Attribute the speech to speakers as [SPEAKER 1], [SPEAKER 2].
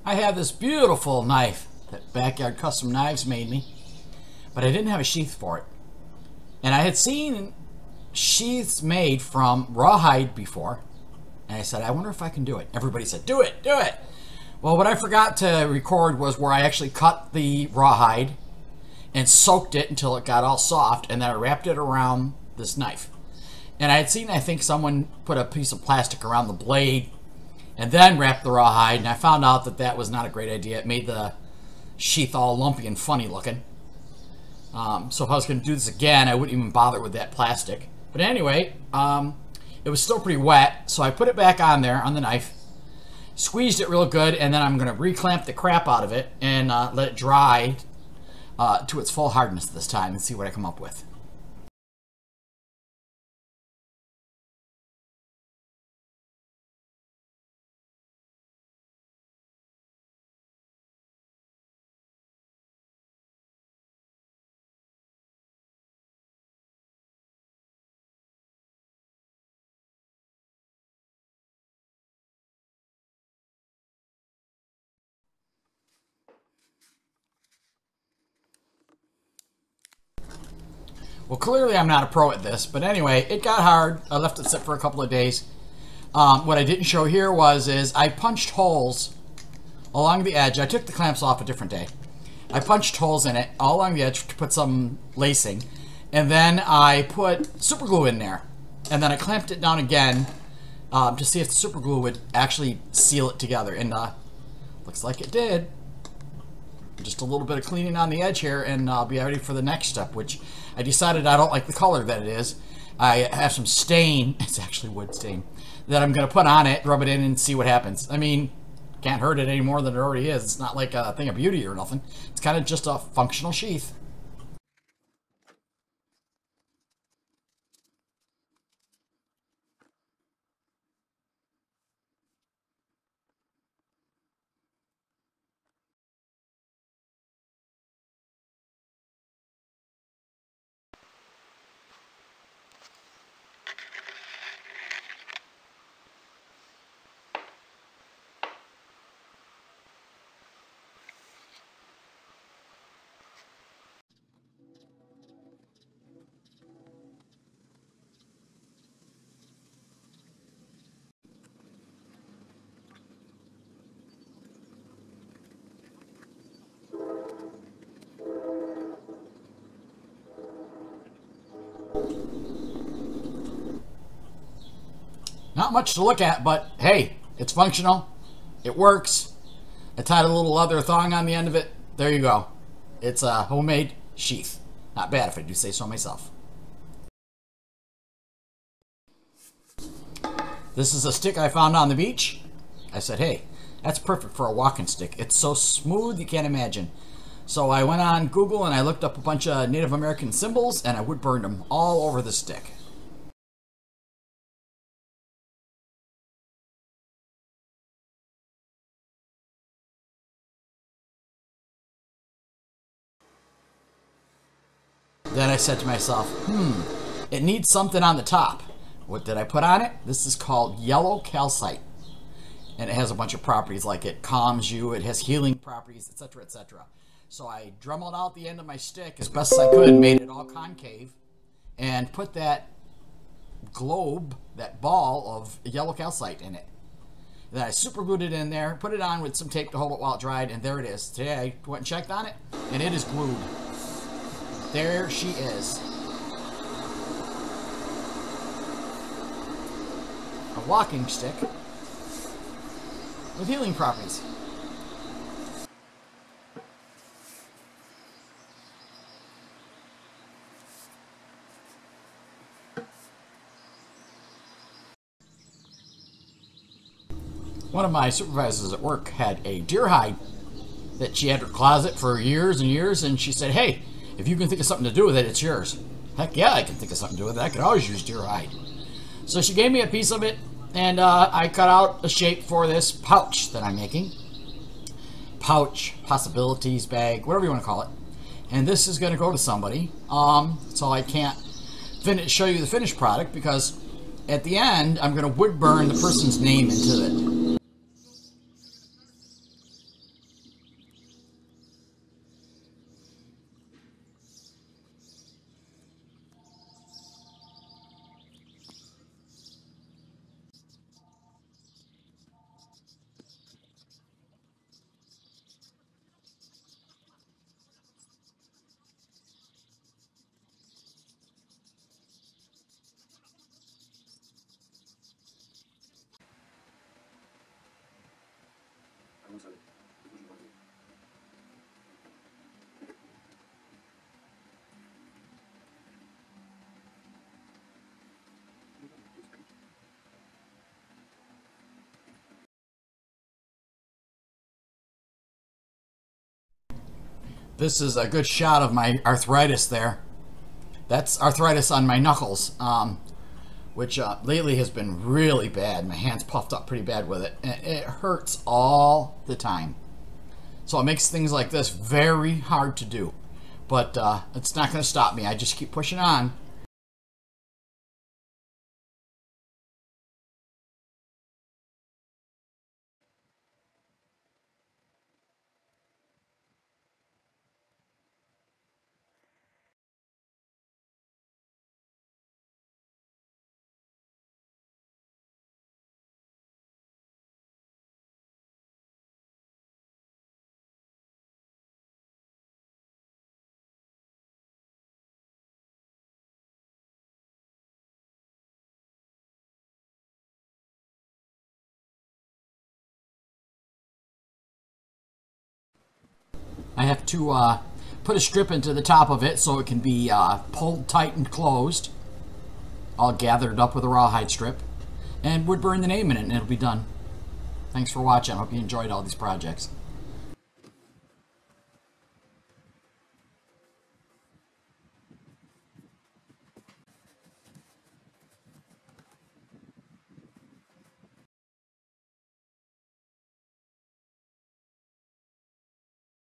[SPEAKER 1] I have this beautiful knife that Backyard Custom Knives made me, but I didn't have a sheath for it. And I had seen sheaths made from rawhide before, and I said, I wonder if I can do it. Everybody said, do it, do it. Well, what I forgot to record was where I actually cut the rawhide and soaked it until it got all soft, and then I wrapped it around this knife. And I had seen, I think, someone put a piece of plastic around the blade and then wrap the rawhide, and I found out that that was not a great idea. It made the sheath all lumpy and funny looking. So if I was going to do this again, I wouldn't even bother with that plastic. But anyway, it was still pretty wet, so I put it back on there on the knife, squeezed it real good, and then I'm going to reclamp the crap out of it and let it dry to its full hardness this time and see what I come up with. Well, clearly I'm not a pro at this, but anyway, it got hard. I left it sit for a couple of days. What I didn't show here is I punched holes along the edge. I took the clamps off a different day. I punched holes in it all along the edge to put some lacing, and then I put super glue in there, and then I clamped it down again to see if the super glue would actually seal it together, and looks like it did. Just a little bit of cleaning on the edge here, and I'll be ready for the next step, which I decided I don't like the color that it is. I have some stain, it's actually wood stain, that I'm going to put on it, rub it in, and see what happens. I mean, can't hurt it any more than it already is. It's not like a thing of beauty or nothing. It's kind of just a functional sheath. Not much to look at, but hey, it's functional. It works. I tied a little leather thong on the end of it. There you go. It's a homemade sheath. Not bad if I do say so myself. This is a stick I found on the beach. I said, hey, that's perfect for a walking stick. It's so smooth you can't imagine. So I went on Google and I looked up a bunch of Native American symbols and I wood burned them all over the stick. Then I said to myself, it needs something on the top. What did I put on it? This is called yellow calcite. And it has a bunch of properties like it calms you, it has healing properties, etc., etc. So I dremelled out the end of my stick as best as I could, made it all concave, and put that globe, that ball of yellow calcite in it. Then I super glued it in there, put it on with some tape to hold it while it dried, and there it is. Today I went and checked on it, and it is glued. There she is. A walking stick with healing properties. One of my supervisors at work had a deerhide that she had in her closet for years and years, and she said, hey, if you can think of something to do with it, it's yours. Heck yeah, I can think of something to do with it. I could always use deerhide. So she gave me a piece of it, and I cut out a shape for this pouch that I'm making. Pouch, possibilities, bag, whatever you want to call it. And this is going to go to somebody. So I can't show you the finished product because at the end, I'm going to wood burn the person's name into it. This is a good shot of my arthritis there. That's arthritis on my knuckles, which lately has been really bad. My hand's puffed up pretty bad with it, and it hurts all the time. So it makes things like this very hard to do. But it's not going to stop me. I just keep pushing on. I have to put a strip into the top of it so it can be pulled tight and closed, all gathered up with a rawhide strip, and wood burn the name in it and it'll be done. Thanks for watching. I hope you enjoyed all these projects.